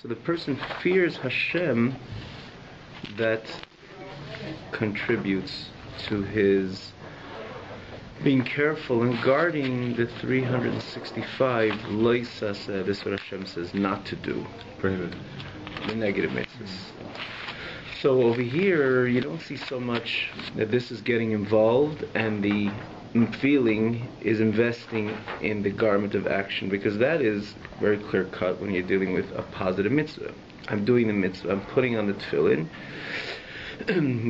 So the person fears Hashem, that contributes to his being careful and guarding the 365 loisas. This is what Hashem says not to do. Prohibited. The negative mitzvahs. So over here, you don't see so much that this is getting involved and the feeling is investing in the garment of action, because that is very clear cut when you're dealing with a positive mitzvah. I'm doing the mitzvah, I'm putting on the tefillin,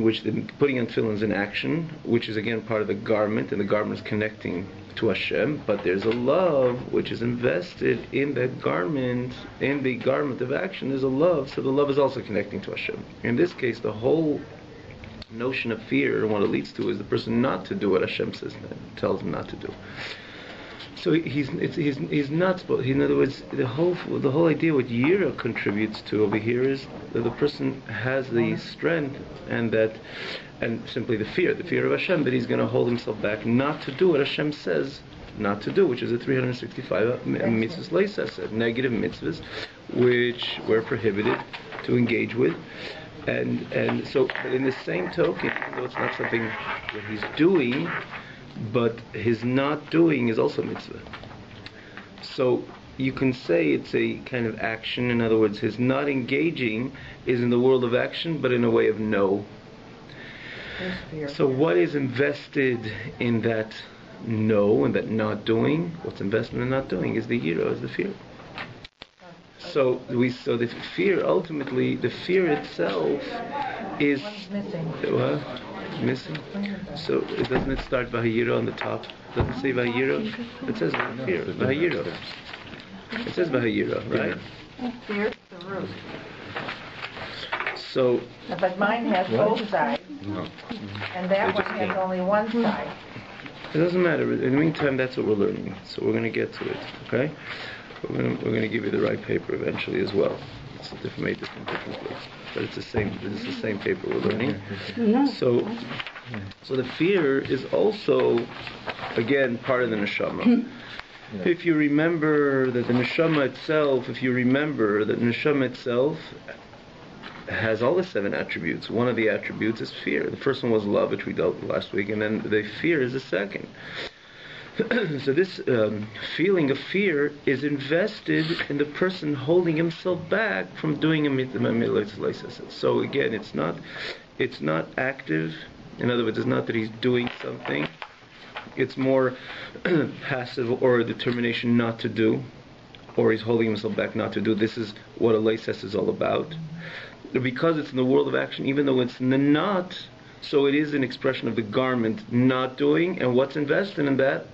which the putting on tefillin is an action, which is again part of the garment, and the garment is connecting to Hashem, but there's a love which is invested in that garment, in the garment of action. There's a love, so the love is also connecting to Hashem. In this case, the whole notion of fear, and what it leads to, is the person not to do what Hashem says, tells him not to do. So he's not supposed. In other words, the whole idea what Yira contributes to over here is that the person has the strength and simply the fear of Hashem, that he's going to hold himself back not to do what Hashem says not to do, which is the 365 mitzvahs leisas, negative mitzvahs, which we're prohibited to engage with. And so, but in the same token, even though it's not something that he's doing, but his not doing is also mitzvah. So you can say it's a kind of action. In other words, his not engaging is in the world of action, but in a way of no. So what is invested in that no and that not doing? What's invested in not doing is the yira, is the fear. So the fear, ultimately, the fear itself is missing. So doesn't it start Vahayira on the top? Doesn't it say Vahayira? It says fear. Vahayira. It says Vahayira, right? Fear is the root. So. But mine has both sides, and that one has only one side. It doesn't matter. In the meantime, that's what we're learning. So we're going to get to it. Okay. We're going to give you the right paper eventually as well. It's made differently, but it's the same paper we're learning. So the fear is also, again, part of the neshama. If you remember that the neshama itself has all the 7 attributes. One of the attributes is fear. The first one was love, which we dealt with last week, and then the fear is the second. So this feeling of fear is invested in the person holding himself back from doing a mitzvah. So again, it's not active. In other words, it's not that he's doing something. It's more passive, or a determination not to do, or he's holding himself back not to do. This is what a leises is all about. Because it's in the world of action, even though it's not, so it is an expression of the garment not doing, and what's invested in that?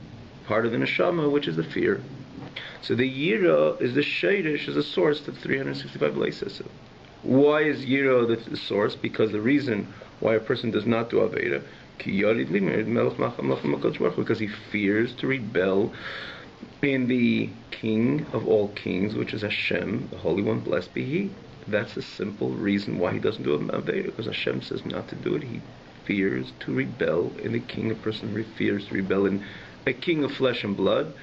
Part of the neshama, which is the fear. So the yira is the shadish, is the source to 365 leises. Why is yira the source? Because the reason why a person does not do aveda, because he fears to rebel in the King of all kings, which is Hashem, the Holy One, blessed be He. That's the simple reason why he doesn't do aveda, because Hashem says not to do it. He fears to rebel in the King. A person fears to rebel in a king of flesh and blood.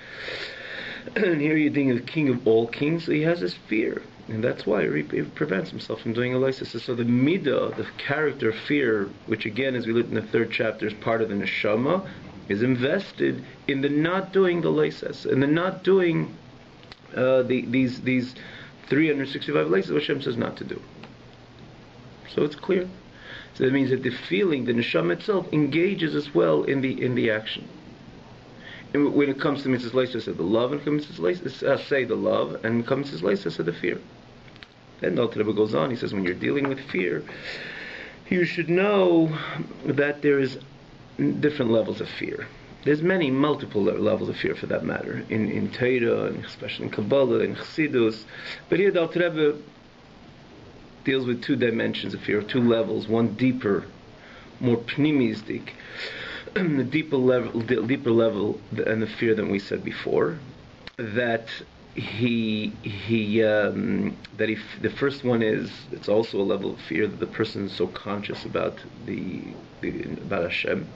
And here you're dealing with the King of all kings, so he has this fear. And that's why he prevents himself from doing a leises. So the midah, the character fear, which again, as we look in the 3rd chapter, is part of the neshama, is invested in the not doing the leises, and the not doing these 365 leises, which Hashem says not to do. So it's clear. So that means that the feeling, the neshama itself, engages as well in the action. And when it comes to mitzvahs leises, the love, and comes to mitzvahs say the love, and comes to leises, say the fear. Then the Rebbe goes on. He says, when you're dealing with fear, you should know that there is different levels of fear. There's multiple levels of fear, for that matter, in Torah, and especially in Kabbalah, and Chassidus. But here the Rebbe deals with 2 dimensions of fear, 2 levels. One deeper, more pnimistic, the deeper level, and the fear than we said before. That the first one is, it's also a level of fear that the person is so conscious about about Hashem,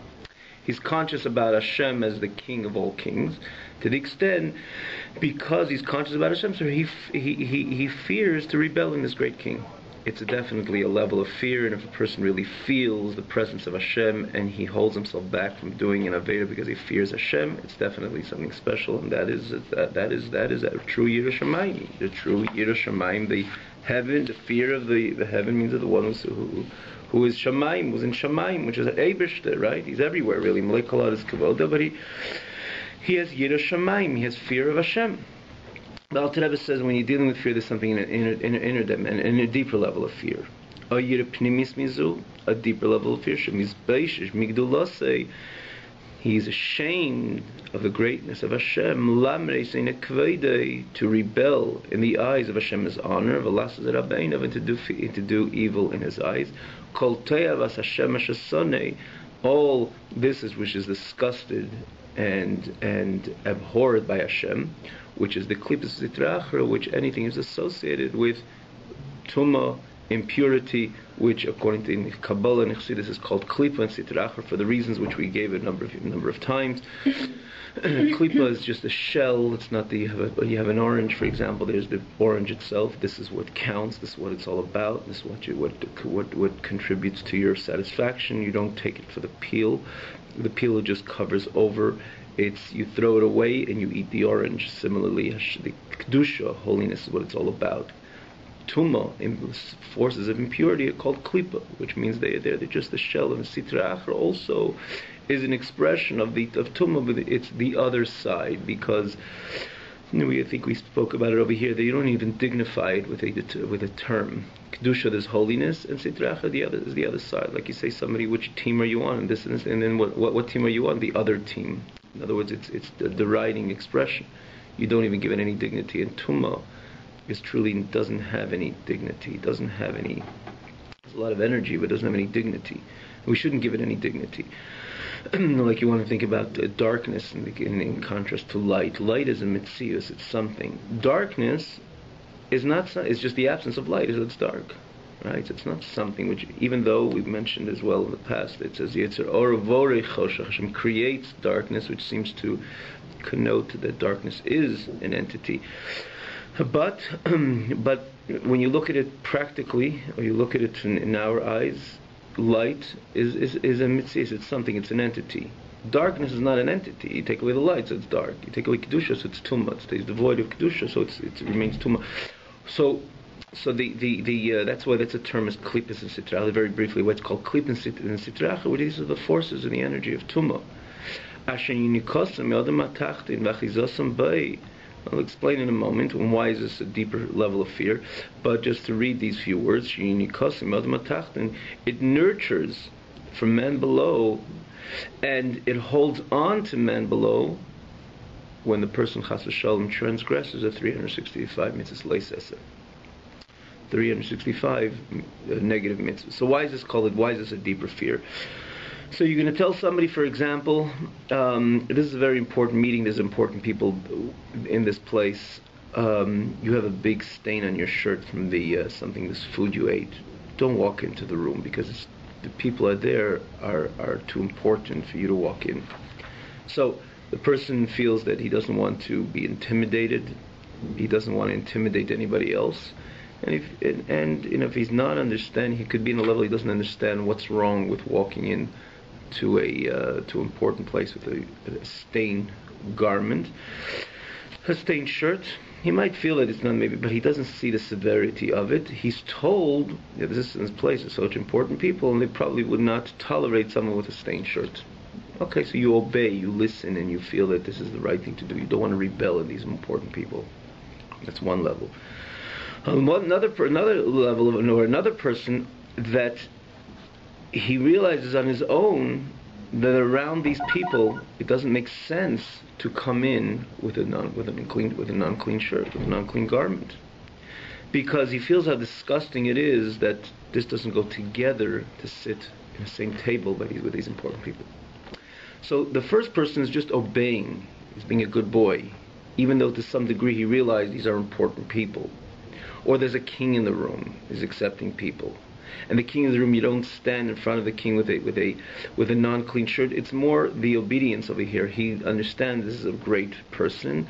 He's conscious about Hashem as the king of all kings, to the extent, because he's conscious about Hashem, so he fears to rebel in this great king. It's definitely a level of fear, and if a person really feels the presence of Hashem and he holds himself back from doing an Aveda because he fears Hashem, it's definitely something special, and that is a true Yirah Shamayim. The true Yirah Shamayim, the heaven, the fear of the heaven means of the one who is Shamayim, who's in Shamayim, which is an Eibishter, right? He's everywhere, really. Malay Kolad is Kavoda, but he has Yirah Shamayim, he has fear of Hashem. The Alter Rebbe says when you're dealing with fear, there's something in a deeper level of fear. A Yirah Pnimis Mizu, a deeper level of fear. Shemizbeishish Migdulasei. He's ashamed of the greatness of Hashem. Lamreis in a kveidei, to rebel in the eyes of Hashem's honor. V'lasas Rabbeinav, and to do evil in His eyes. Kol te'avas Hashem hashasonei. All this is which is disgusted and abhorred by Hashem, which is the klipas zitrachra, which anything is associated with tumah, impurity, which according to Kabbalah and Chassidus is called klipa and sitrachra, for the reasons which we gave a number of times. Klipa is just a shell. It's not you have an orange, for example. There's the orange itself. This is what counts. This is what it's all about. This is what contributes to your satisfaction. You don't take it for the peel. The peel just covers over. You throw it away and you eat the orange. Similarly, the kedusha, holiness, is what it's all about. Tumah, forces of impurity, are called klipa, which means they're just the shell. And sitra achra also is an expression of tumah, but it's the other side, because I think we spoke about it over here, that you don't even dignify it with a term. Kedusha, there's holiness, and sitra achra is the other side. Like you say, somebody, which team are you on? And this, and then what team are you on? The other team. In other words, it's the deriding expression. You don't even give it any dignity. And tumah is truly doesn't have any dignity. Doesn't have any. There's a lot of energy, but doesn't have any dignity. We shouldn't give it any dignity. Like you want to think about darkness in contrast to light. Light is a mitzius. It's something. Darkness is not. It's just the absence of light. It's dark. Right? It's not something which, even though we've mentioned as well in the past, it says Yetzer Or Vorei Choshech. Hashem creates darkness, which seems to connote that darkness is an entity. But when you look at it practically, or you look at it in our eyes, light is a mitzvah. It's something. It's an entity. Darkness is not an entity. You take away the light, so it's dark. You take away kedusha, so it's tumah. It stays devoid of kedusha, so it remains tumah. So that's why that's a term is klipas and sitra. Very briefly, what's called klip and sitra, which these are the forces and the energy of tumah. I'll explain in a moment why is this a deeper level of fear. But just to read these few words, it nurtures from man below, and it holds on to man below when the person chas v'shalom transgresses the 365 mitzvahs leisesa. 365 negative mitzvahs. So why is this a deeper fear? So you're going to tell somebody, for example, this is a very important meeting, there's important people in this place, you have a big stain on your shirt from this food you ate. Don't walk into the room, because the people are there are too important for you to walk in. So the person feels that he doesn't want to be intimidated, he doesn't want to intimidate anybody else. And if he's not understanding, he could be in a level he doesn't understand what's wrong with walking in to an important place with a stained garment, a stained shirt. He might feel that it's not maybe, but he doesn't see the severity of it. He's told that this place is such important people, and they probably would not tolerate someone with a stained shirt. Okay, so you obey, you listen, and you feel that this is the right thing to do. You don't want to rebel at these important people. That's one level. Another level of another person, that he realizes on his own that around these people it doesn't make sense to come in with an unclean shirt, with an unclean garment, because he feels how disgusting it is that this doesn't go together to sit in the same table with these important people. So the first person is just obeying, he's being a good boy, even though to some degree he realized these are important people. Or there's a king in the room, he's accepting people. And the king in the room, you don't stand in front of the king with a non-clean shirt. It's more the obedience over here. He understands this is a great person,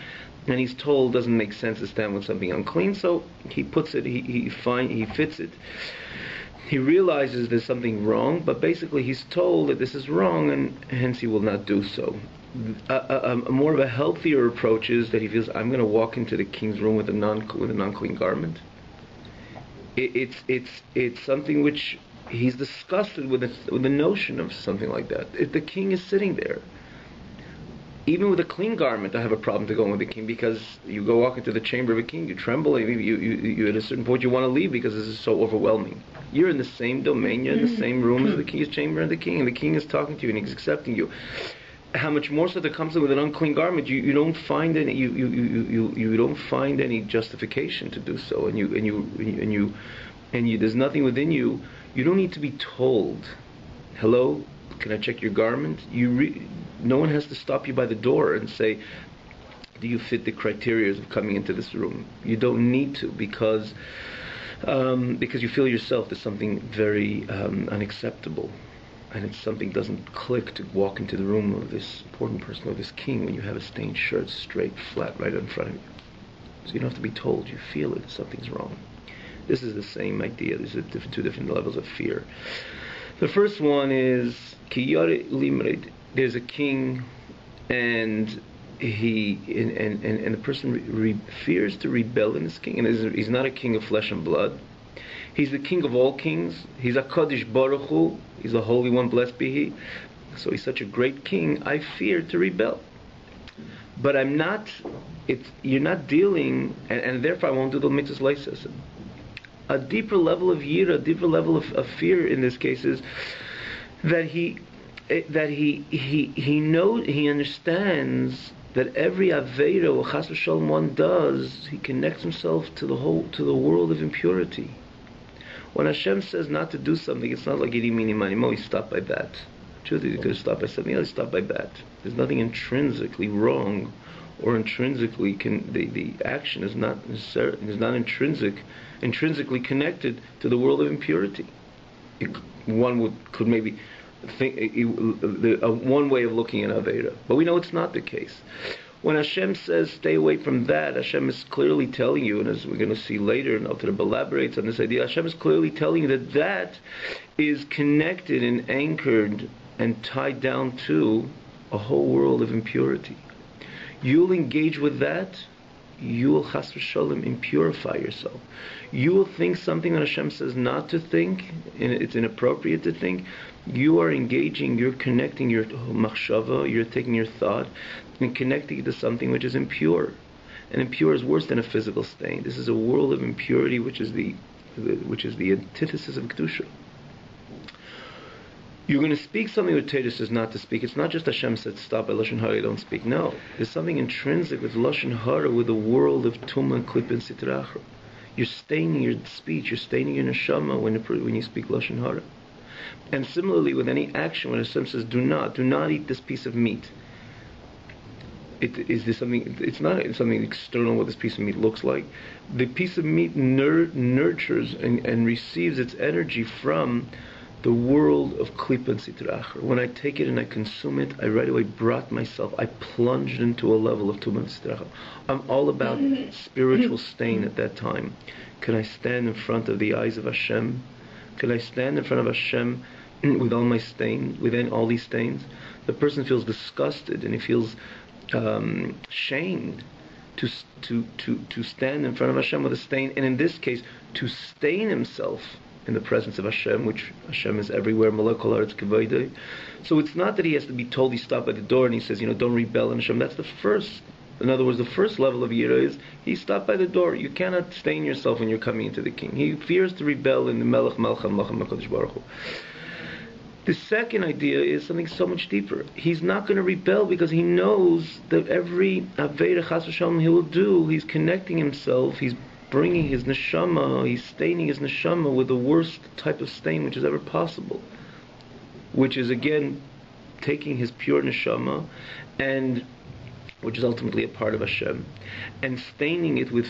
and he's told it doesn't make sense to stand with something unclean, so he puts it, he fits it. He realizes there's something wrong, but basically he's told that this is wrong, and hence he will not do so. More of a healthier approach is that he feels, I'm going to walk into the king's room with a non-clean garment. It's something which he's disgusted with the notion of something like that. If the king is sitting there, even with a clean garment, I have a problem to go with the king, because you go walk into the chamber of a king, you tremble, you at a certain point you want to leave because this is so overwhelming. You're in the same domain, you're in the same room as the king's chamber and the king is talking to you and he's accepting you. How much more so that comes with an unclean garment? You don't find any you don't find any justification to do so, and there's nothing within you. You don't need to be told, hello, can I check your garment? No one has to stop you by the door and say, do you fit the criteria of coming into this room? You don't need to, because you feel yourself there's something very unacceptable, and it's something doesn't click to walk into the room of this important person, or this king, when you have a stained shirt straight, flat, right in front of you. So you don't have to be told, you feel it, something's wrong. This is the same idea. These are two different levels of fear. The first one is there's a king, and the person fears to rebel in this king, and he's not a king of flesh and blood. He's the king of all kings. He's a Kodesh Baruch Hu. He's the Holy One, blessed be He. So he's such a great king. I fear to rebel, but I'm not. You're not dealing, and therefore I won't do the mitzvahs leises. A deeper level of yira, a deeper level of fear in this case is that he understands that every aveira or chas v'shalom one does, he connects himself to the world of impurity. When Hashem says not to do something, it's not like he stopped by that. Truth is, he could have stopped by something else. He stopped by that. There's nothing intrinsically wrong, or intrinsically the action is not intrinsically connected to the world of impurity. One could maybe think one way of looking at Aveda, but we know it's not the case. When Hashem says stay away from that, Hashem is clearly telling you, and as we're going to see later, and Alter Rebbe elaborates on this idea, Hashem is clearly telling you that is connected and anchored and tied down to a whole world of impurity. You'll engage with that, you will chas v'shalom impurify yourself. You will think something that Hashem says not to think, and it's inappropriate to think. You are engaging, you're connecting your machshava, you're taking your thought and connecting it to something which is impure. And impure is worse than a physical stain. This is a world of impurity which is the antithesis of kedusha. You're going to speak something with Teres is not to speak. It's not just Hashem said stop by Lashon Hara, don't speak. No, there's something intrinsic with Lashon Hara, with the world of Tumah and Klip and Sitra Achra. You're staining your speech, you're staining your neshama when you speak Lashon Hara. And similarly with any action, when Hashem says do not eat this piece of meat. It's not something external what this piece of meat looks like. The piece of meat nurtures and receives its energy from the world of Klippa and Sitra Achra. When I take it and I consume it, I right away brought myself, I plunged into a level of Tumah and Sitra Achra. I'm all about spiritual stain at that time. Can I stand in front of the eyes of Hashem? Can I stand in front of Hashem with all my stains, within all these stains? The person feels disgusted and he feels shamed to stand in front of Hashem with a stain, and in this case, to stain himself in the presence of Hashem, which Hashem is everywhere. So it's not that he has to be told he stopped by the door and he says, don't rebel in Hashem. That's the first. In other words, the first level of Yira is he stopped by the door. You cannot stain yourself when you're coming into the king. He fears to rebel in the Melech Malcham Lachem HaKadosh Baruch Hu. The second idea is something so much deeper. He's not going to rebel because he knows that every Aveda Chas v'Shalom he will do, he's connecting himself, he's bringing his neshama, he's staining his neshama with the worst type of stain which is ever possible, which is again taking his pure neshama and which is ultimately a part of Hashem, and staining it with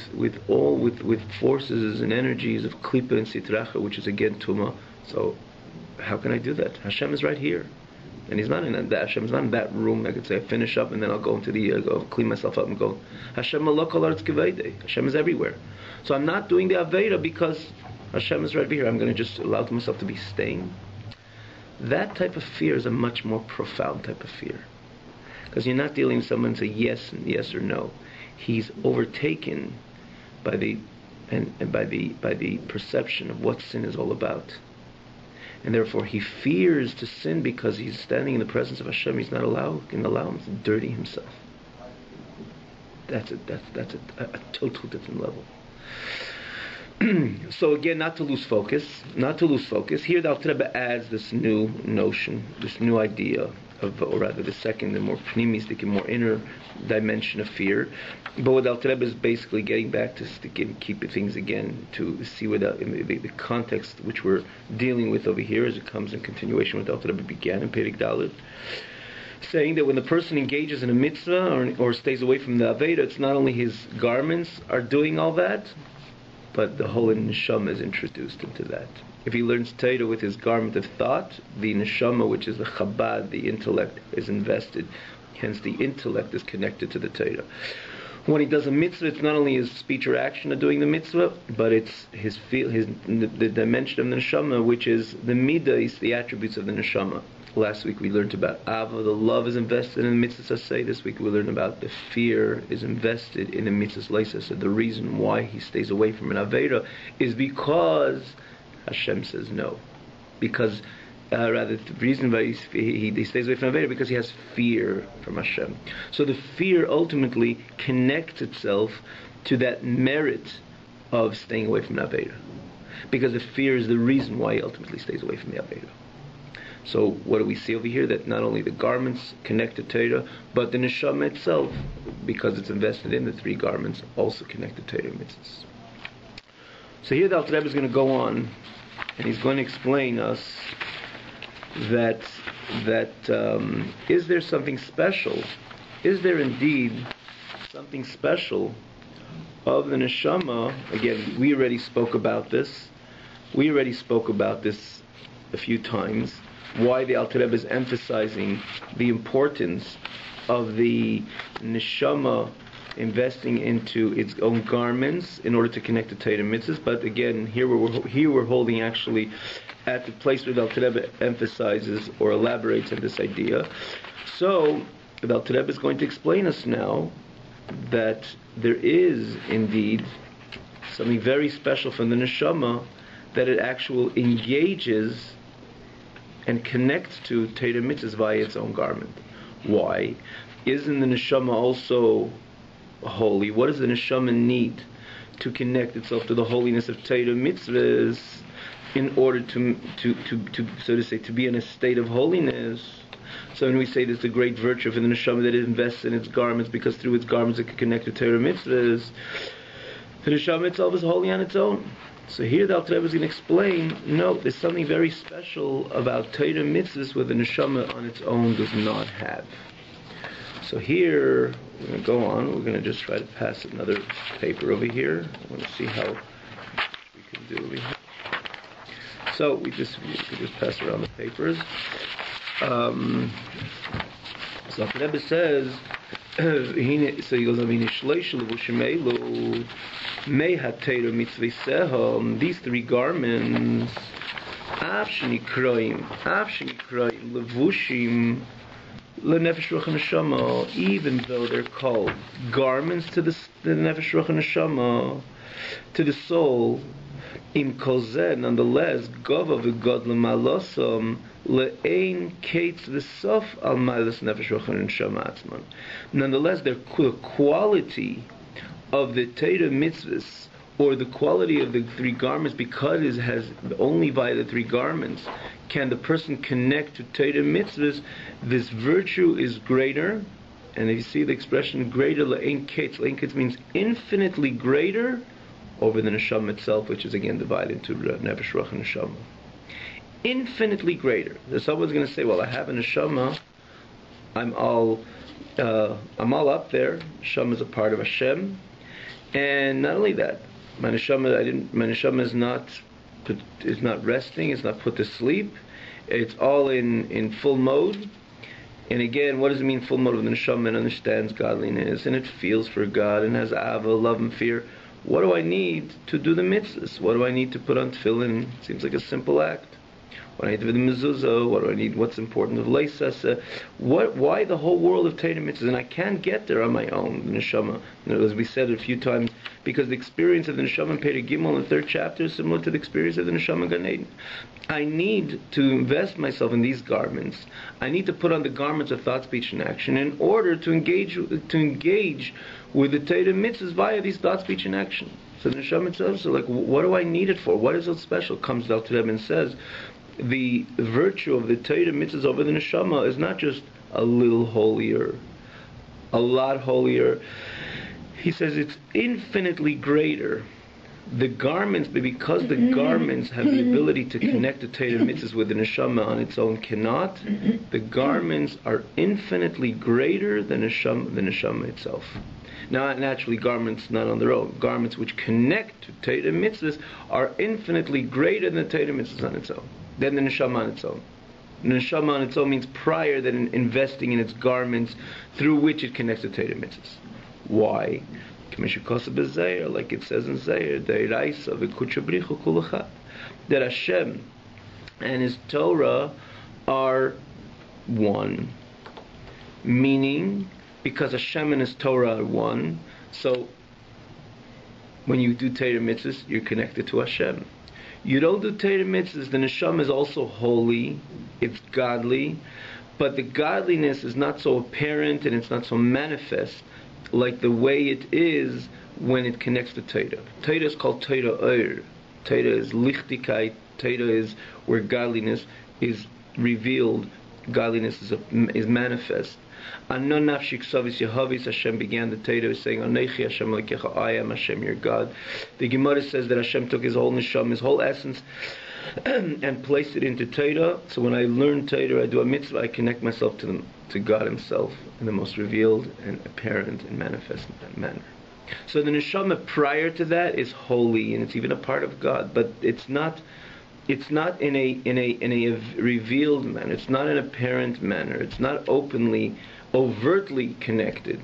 forces and energies of klipa and sitracha, which is again tuma. So how can I do that? Hashem is right here, and He's not in that. Hashem is not in that room. I could say I finish up and then I'll go into the go clean myself up and go. Hashem malok al aretz kavede. Hashem is everywhere. So I'm not doing the aveda because Hashem is right here. I'm going to just allow myself to be stained. That type of fear is a much more profound type of fear. Because you're not dealing with someone and say yes and yes or no. He's overtaken by the perception of what sin is all about, and therefore he fears to sin because he's standing in the presence of Hashem. He's not can allow him to dirty himself. That's a total different level. So again, not to lose focus. Here the Alter Rebbe adds this new notion, this new idea of, or rather the second, the more pnimistic and more inner dimension of fear. But what Alter Rebbe is basically getting back to keep things again, to see what the context which we're dealing with over here, as it comes in continuation with Alter Rebbe began in Perek Dalet, saying that when the person engages in a mitzvah or stays away from the Aveda, it's not only his garments are doing all that, but the whole neshama is introduced into that. If he learns Torah with his garment of thought, the neshama, which is the chabad, the intellect, is invested. Hence, the intellect is connected to the Torah. When he does a mitzvah, it's not only his speech or action of doing the mitzvah, but it's the dimension of the neshama, which is the midah, the attributes of the neshama. Last week we learned about Ava, the love is invested in the mitzvahs asay. This week we learned about the fear is invested in the mitzvahs leisa. So the reason why he stays away from an Aveda is because Hashem says no. Because, the reason why he stays away from Aveda because he has fear from Hashem. So the fear ultimately connects itself to that merit of staying away from Aveda. Because the fear is the reason why he ultimately stays away from the Aveda. So what do we see over here? That not only the garments connect to Torah, but the neshama itself, because it's invested in the three garments, also connect to Torah mitzvahs. So here the Alter Rebbe is going to go on, and he's going to explain us that is there something special? Is there indeed something special of the neshama? Again, we already spoke about this. A few times. Why the Alter Rebbe is emphasizing the importance of the neshama investing into its own garments in order to connect to Torah mitzvahs. But again, here we're holding actually at the place where the Alter Rebbe emphasizes or elaborates on this idea. So the Alter Rebbe is going to explain us now that there is indeed something very special from the neshama, that it actually engages and connects to Torah mitzvahs via its own garment. Why? Isn't the neshama also holy? What does the neshama need to connect itself to the holiness of Torah mitzvahs in order to so to say, to be in a state of holiness? So when we say there's a great virtue for the neshama that it invests in its garments, because through its garments it can connect to Torah mitzvahs, the neshama itself is holy on its own. So here the Alter Rebbe is going to explain, no, there's something very special about Torah mitzvahs where the neshama on its own does not have. So here, we're going to go on, we're going to just try to pass another paper over here. I want to see how we can do over here. So we could just pass around the papers. So the Rebbe says, so he goes, these three garments, even though they're called garments to the nefesh ruach neshama, to the soul, im kolzeh, nonetheless, gova v'godla malosam le'ein kates v'sof al malos nefesh ruach neshama atzman. Nonetheless, the quality of the Torah mitzvahs, or the quality of the three garments, because it has only via the three garments can the person connect to Torah mitzvahs, this virtue is greater. And if you see the expression greater, le'ein kates means infinitely greater over the neshama itself, which is again divided into nefesh ruach and neshama. Infinitely greater. So someone's going to say, well, I have a neshama, I'm all up there. Neshama is a part of Hashem, and not only that, my neshama is not resting. It's not put to sleep. It's all in full mode. And again, what does it mean full mode? When the neshama understands godliness and it feels for God and has ava, love and fear. What do I need to do the mitzvahs? What do I need to put on tefillin? Seems like a simple act. What do I need to do the mezuzah? What do I need? What's important of leisasa? Why the whole world of Torah mitzvahs? And I can't get there on my own, the neshama. As we said a few times, because the experience of the neshama in Perek Gimel in the 3rd chapter is similar to the experience of the neshama in Gan Eden. I need to invest myself in these garments. I need to put on the garments of thought, speech, and action in order to engage with the Torah mitzvahs via these thought, speech, and action. So the neshama itself, so like, what do I need it for? What is so special? Comes out to them and says, the virtue of the Torah mitzvahs over the neshama is not just a little holier, a lot holier. He says it's infinitely greater. The garments, because the garments have the ability to connect the Torah mitzvahs with the neshama on its own cannot, the garments are infinitely greater than the neshama itself. Now, naturally, garments not on their own. Garments which connect to Torah mitzvahs are infinitely greater than the Torah mitzvahs on its own, than the neshama on its own. The neshama on its own means prior than investing in its garments through which it connects to Torah mitzvahs. Why? Like it says in Zayir, that Hashem and His Torah are one. Meaning, because Hashem and His Torah are one, so when you do Torah mitzvahs, you're connected to Hashem. You don't do Torah mitzvahs, the neshama is also holy, it's godly, but the godliness is not so apparent and it's not so manifest like the way it is when it connects to Torah. Torah is called Torah Or. Torah is lichtigkeit. Torah is where godliness is revealed, godliness is manifest. Anon nafshi ksavis Yehavis, Hashem began the Torah saying, Anechi Hashem lekecha, I am Hashem your God. The Gemara says that Hashem took His whole neshama, His whole essence, and placed it into Torah. So when I learn Torah, I do a mitzvah, I connect myself to God Himself in the most revealed and apparent and manifest manner. So the neshama prior to that is holy, and it's even a part of God, but it's not in a revealed manner. It's not an apparent manner. It's not overtly connected.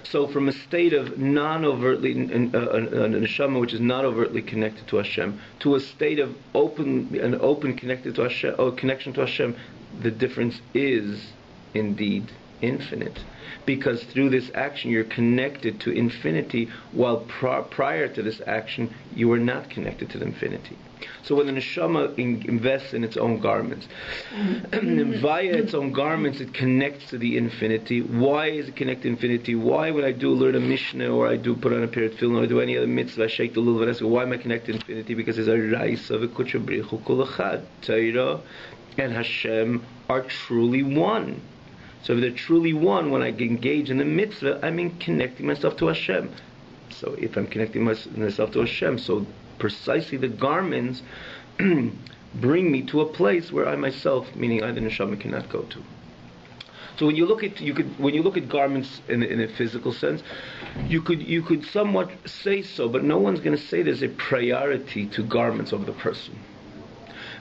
So from a state of non-overtly, a neshama which is not overtly connected to Hashem, to a state of open connected to Hashem, or connection to Hashem, the difference is indeed infinite. Because through this action you're connected to infinity, while prior to this action you were not connected to the infinity. So when the neshama invests in its own garments, and via its own garments it connects to the infinity. Why is it connected to infinity? Why when I learn a Mishnah, or I do put on a pair of tefillin, or do any other mitzvah, I shake the lulav and ask, why am I connected to infinity? Because there's a raisa of a kuchabrichu kulachad. Torah and Hashem are truly one. So if they're truly one, when I engage in the mitzvah, I'm connecting myself to Hashem. So if I'm connecting myself to Hashem, so precisely the garments bring me to a place where I myself, meaning I the neshama, cannot go to. So when you look at garments in a physical sense, you could somewhat say so, but no one's going to say there's a priority to garments over the person.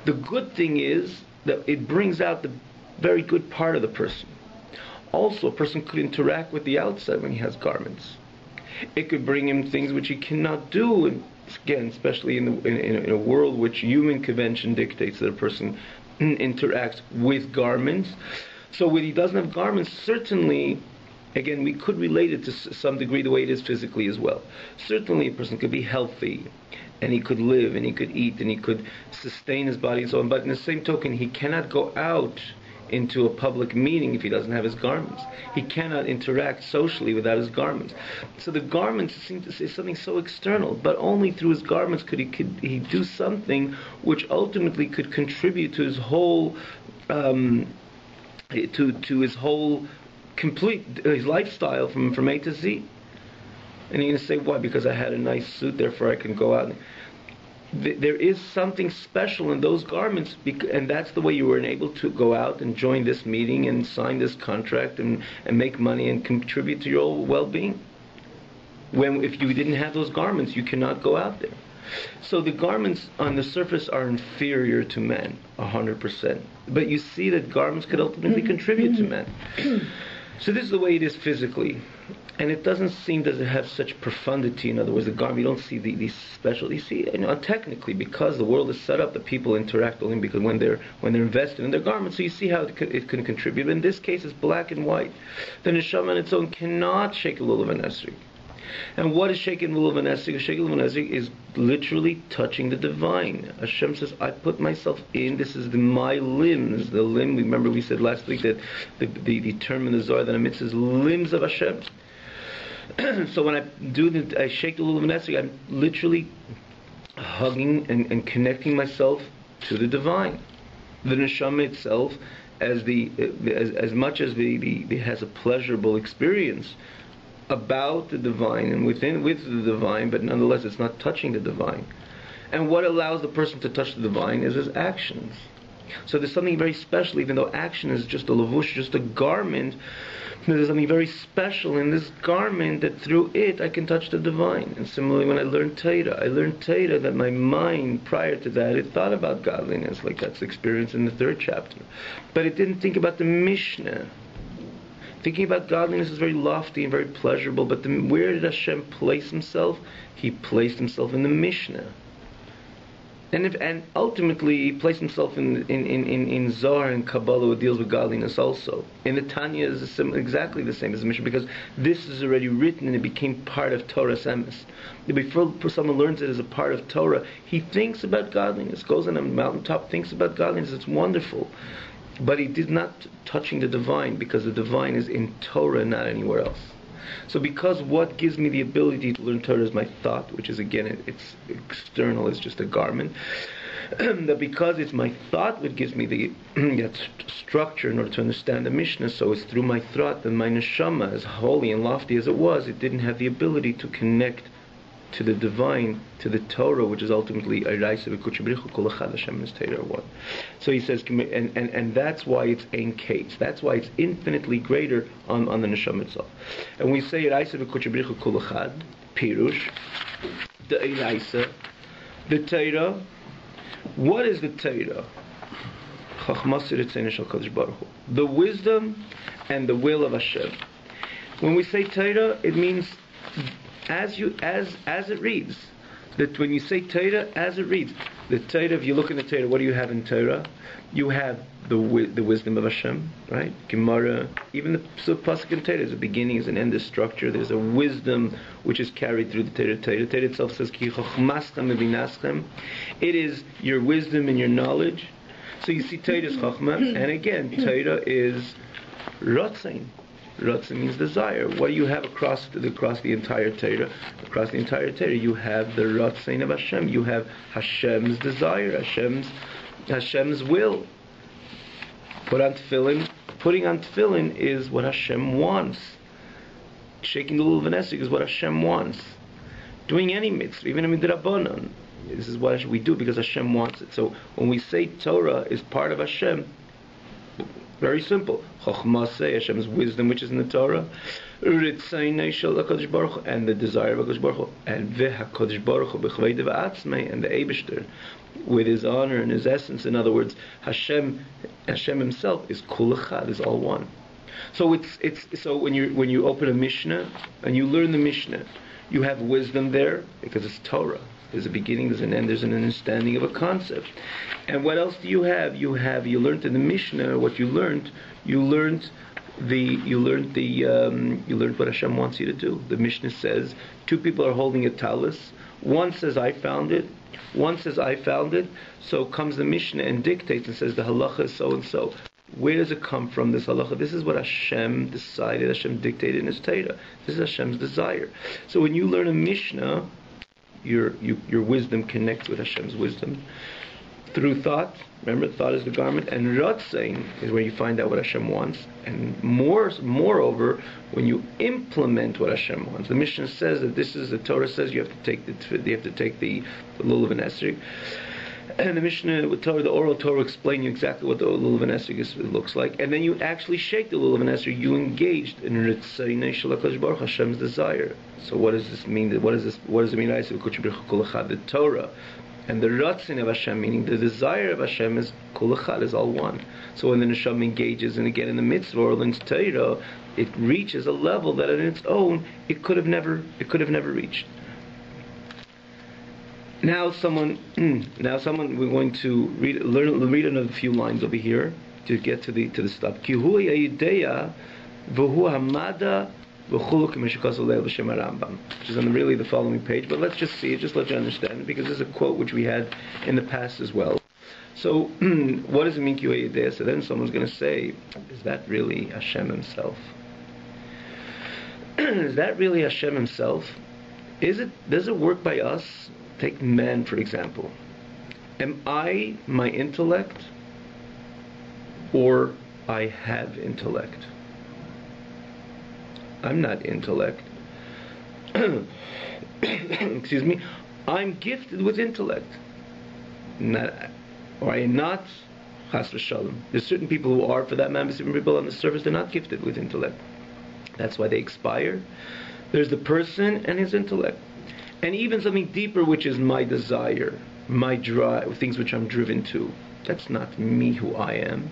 The good thing is that it brings out the very good part of the person. Also, a person could interact with the outside when he has garments. It could bring him things which he cannot do, and again, especially in a world which human convention dictates that a person interacts with garments. So when he doesn't have garments, certainly, again, we could relate it to some degree the way it is physically as well. Certainly a person could be healthy, and he could live, and he could eat, and he could sustain his body and so on, but in the same token, he cannot go out into a public meeting if he doesn't have his garments. He cannot interact socially without his garments. So the garments seem to say something so external, but only through his garments could he do something which ultimately could contribute to his whole to his whole his lifestyle from A to Z. And you're going to say, why? Because I had a nice suit, therefore I can go out. there is something special in those garments, and that's the way you were able to go out and join this meeting and sign this contract and make money and contribute to your well-being. When if you didn't have those garments, you cannot go out there. So the garments on the surface are inferior to men, 100%. But you see that garments could ultimately contribute to men. So this is the way it is physically. And it doesn't seem that it has such profundity. In other words, the garment, you don't see these special. You see, technically, because the world is set up, that people interact only because when they're invested in their garments. So you see how it can contribute. But in this case, it's black and white. The neshama on its own cannot shake a lulav and esrog. And what is shaking lulav and esrog? Shaking lulav and esrog is literally touching the divine. Hashem says, I put myself in. This is my limbs. The limb. Remember, we said last week that the term in the Zohar that I'm is limbs of Hashem. So when I shake the lulav and esrog, I'm literally hugging and connecting myself to the divine. The neshama itself, as much as it has a pleasurable experience about the divine and with the divine, but nonetheless it's not touching the divine. And what allows the person to touch the divine is his actions. So there's something very special, even though action is just a lavush, just a garment. There's something very special in this garment that through it I can touch the divine. And similarly, when I learned Torah, that my mind prior to that, it thought about godliness, like that's experienced in the 3rd chapter. But it didn't think about the Mishnah. Thinking about godliness is very lofty and very pleasurable, but where did Hashem place Himself? He placed Himself in the Mishnah. And ultimately, He placed Himself in Zohar and Kabbalah, which deals with godliness also. In the Tanya is exactly the same as the Mishnah, because this is already written and it became part of Torah's emes. Before someone learns it as a part of Torah, he thinks about godliness, goes on a mountaintop, thinks about godliness, it's wonderful. But he did not touching the divine, because the divine is in Torah, not anywhere else. So because what gives me the ability to learn Torah is my thought, which is again, it's external, it's just a garment, that because it's my thought that gives me the structure in order to understand the Mishnah, so it's through my thought that my neshama, as holy and lofty as it was, it didn't have the ability to connect to the divine, to the Torah, which is ultimately Hashem is Torah one. So he says, and that's why it's Ein Kates. That's why it's infinitely greater on the neshama itself. And we say Pirush, the Eiraisa, the Torah. What is the Torah? The wisdom and the will of Hashem. When we say Torah, it means as it reads. That when you say Torah, as it reads, the Torah, if you look in the Torah, what do you have in Torah? You have the wisdom of Hashem, right? Gemara, even the pasuk in Torah, there's a beginning, there's an end, there's structure, there's a wisdom which is carried through the Torah. Torah itself says, Ki chochmaschem v'binaschem. It is your wisdom and your knowledge. So you see Torah is chochmah, and again, Torah is rotzein. Ratza means desire. What do you have across the entire Torah? Across the entire Torah, you have the Ratzain of Hashem. You have Hashem's desire, Hashem's will. Putting on tefillin is what Hashem wants. Shaking the lulav and esrog is what Hashem wants. Doing any mitzvah, even a midrabanan, this is what we do because Hashem wants it. So when we say Torah is part of Hashem, very simple. Chochmaseh, Hashem's wisdom, which is in the Torah. Ritzaynei shel HaKadosh Baruch Hu, and the desire of HaKadosh Baruch Hu. And v'HaKadosh Baruch Hu b'chvei deva'atzmei, and the Eibishter, with his honor and his essence. In other words, Hashem Himself is kul echad, is all one. So so when you open a Mishnah and you learn the Mishnah, you have wisdom there because it's Torah. There's a beginning, there's an end, there's an understanding of a concept. And what else do you have? You learned in the Mishnah what you learned. You learned what Hashem wants you to do. The Mishnah says 2 people are holding a talus. One says I found it. One says I found it. So comes the Mishnah and dictates and says the halacha is so and so. Where does it come from, this halacha? This is what Hashem decided, Hashem dictated in His Torah. This is Hashem's desire. So when you learn a Mishnah, your wisdom connects with Hashem's wisdom. through thought. Remember, thought is the garment, and Ratzain is where you find out what Hashem wants. And moreover, when you implement what Hashem wants, the Mishnah says that this is the Torah says you have to take the lulav and esrog. And the Mishnah with Torah, the oral Torah, explain you exactly what the lulav and esrog looks like, and then you actually shake the lulav and esrog. You engaged in Ritzaynei Shel HaKadosh Baruch Hu, Hashem's desire. So what does this mean? What does it mean? The Torah and the Ratzin of Hashem, meaning the desire of Hashem, is Kol Echad, is all one. So when the neshama engages, and again in the mitzvah or learns Torah, it reaches a level that on its own it could have never reached. Now someone, we're going to read another few lines over here to get to the stop. Ki hu yayideya v'hu hamada v'chulu k'meshukos oleh l'shem Rambam, which is on really the following page. But let's just see it, just let you understand it, because there's a quote which we had in the past as well. So, what does it mean, Ki hu yayideya? So then someone's going to say, is that really Hashem Himself? Is that really Hashem Himself? Does it work by us? Take man, for example. Am I my intellect, or I have intellect? I'm not intellect. Excuse me. I'm gifted with intellect. Or I am not. Chas v'shalom. There's certain people who are, for that matter, certain people on the surface, they're not gifted with intellect. That's why they expire. There's the person and his intellect. And even something deeper, which is my desire, my drive, things which I'm driven to. That's not me, who I am.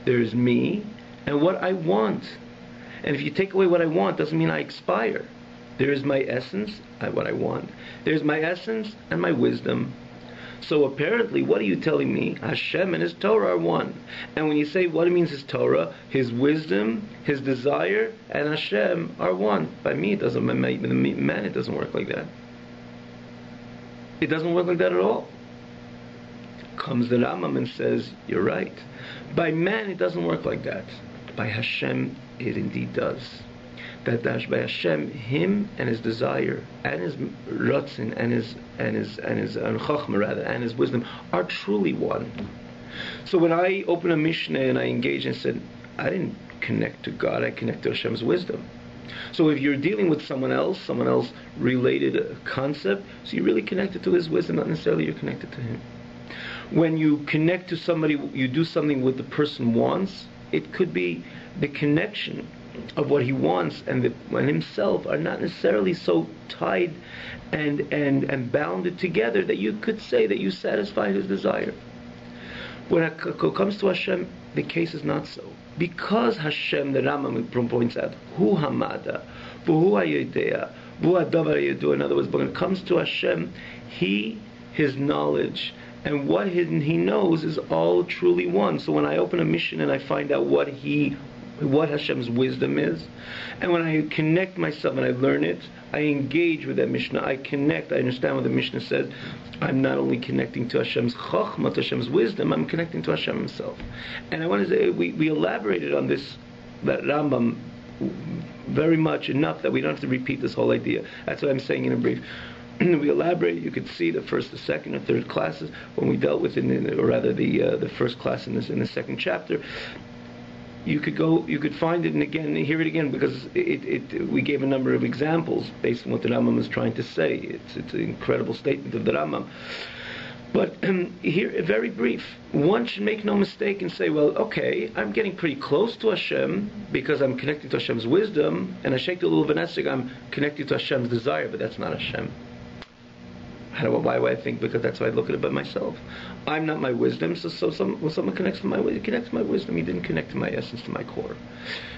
There's me and what I want. And if you take away what I want, doesn't mean I expire. There is my essence, what I want. There's my essence and my wisdom. So apparently, what are you telling me? Hashem and His Torah are one. And when you say what it means His Torah, His wisdom, His desire, and Hashem are one. By me, it doesn't. Man, it doesn't work like that. It doesn't work like that at all. Comes the Rambam and says, you're right. By man, it doesn't work like that. By Hashem, it indeed does. That by Hashem, Him and His desire and His Ratzin and His Chachma rather and His wisdom are truly one. So when I open a Mishnah and I engage and said, I didn't connect to God, I connect to Hashem's wisdom. So if you're dealing with someone else related a concept, so you're really connected to His wisdom, not necessarily you're connected to Him. When you connect to somebody, you do something what the person wants, it could be the connection of what he wants and himself are not necessarily so tied and bounded together that you could say that you satisfy his desire. When it comes to Hashem, the case is not so. Because Hashem, the Rambam points out, Hu Hamada, V'hu Hayedea, V'hu Hadavar Yedu. In other words, when it comes to Hashem, His knowledge, and what He knows is all truly one. So when I open a mission and I find out what Hashem's wisdom is, and when I connect myself and I learn it, I engage with that Mishnah, I connect, I understand what the Mishnah says, I'm not only connecting to Hashem's Chachma, to Hashem's wisdom, I'm connecting to Hashem Himself. And I want to say, we elaborated on that Rambam very much enough that we don't have to repeat this whole idea. That's what I'm saying in a brief. We elaborate. You could see the first, the second, and third classes when we dealt with the first class in the second chapter. You could find it and hear it again, because we gave a number of examples based on what the Rambam is trying to say. It's an incredible statement of the Rambam. But here, very brief. One should make no mistake and say, well, okay, I'm getting pretty close to Hashem because I'm connecting to Hashem's wisdom, and I shake the little Vanesig, I'm connected to Hashem's desire, but that's not Hashem. Why would I think? Because that's why I look at it by myself. I'm not my wisdom, so someone connects to my wisdom. He connects to my wisdom. He didn't connect to my essence, to my core.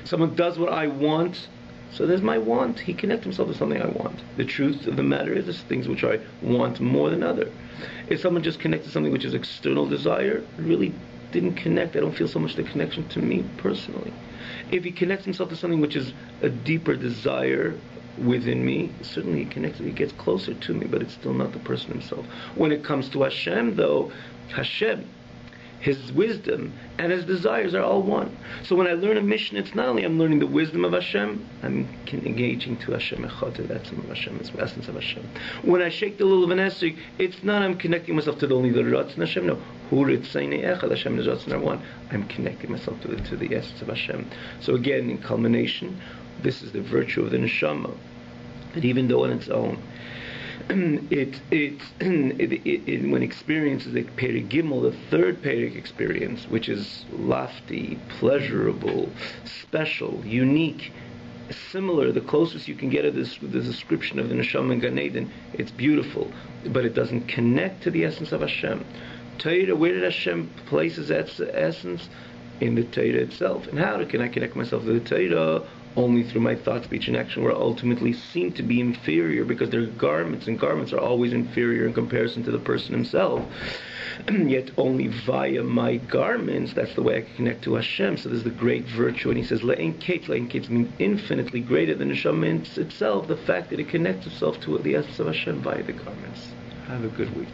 Someone does what I want, so there's my want. He connects himself to something I want. The truth of the matter is, there's things which I want more than other. If someone just connects to something which is external desire, really didn't connect. I don't feel so much the connection to me personally. If he connects himself to something which is a deeper desire within me, certainly he gets closer to me, but it's still not the person himself. When it comes to Hashem, though, Hashem His wisdom and His desires are all one. So when I learn a mission, it's not only I'm learning the wisdom of Hashem, I'm engaging to Hashem Echad, that's Hashem, it's the essence of Hashem. When I shake the lulav and esrog, it's not I'm connecting myself to only the Ratzon Hashem, no. Hu Ritzayne Echad, Hashem and Ratzon are one. I'm connecting myself to the essence of Hashem. So again, in culmination, this is the virtue of the neshama. But even though on its own, when experiences like Perek Gimel, the third Perek experience, which is lofty, pleasurable, special, unique, similar, the closest you can get to this, the description of the Neshama in Gan Eden, it's beautiful, but it doesn't connect to the essence of Hashem. Torah, where did Hashem place His essence? In the Torah itself. And how can I connect myself to the Torah? Only through my thought, speech, and action, where I ultimately seem to be inferior, because they're garments, and garments are always inferior in comparison to the person himself. Yet only via my garments, that's the way I can connect to Hashem. So there's the great virtue, and he says, Le'en Kates means infinitely greater than the Neshama itself, the fact that it connects itself to the essence of Hashem via the garments. Have a good week.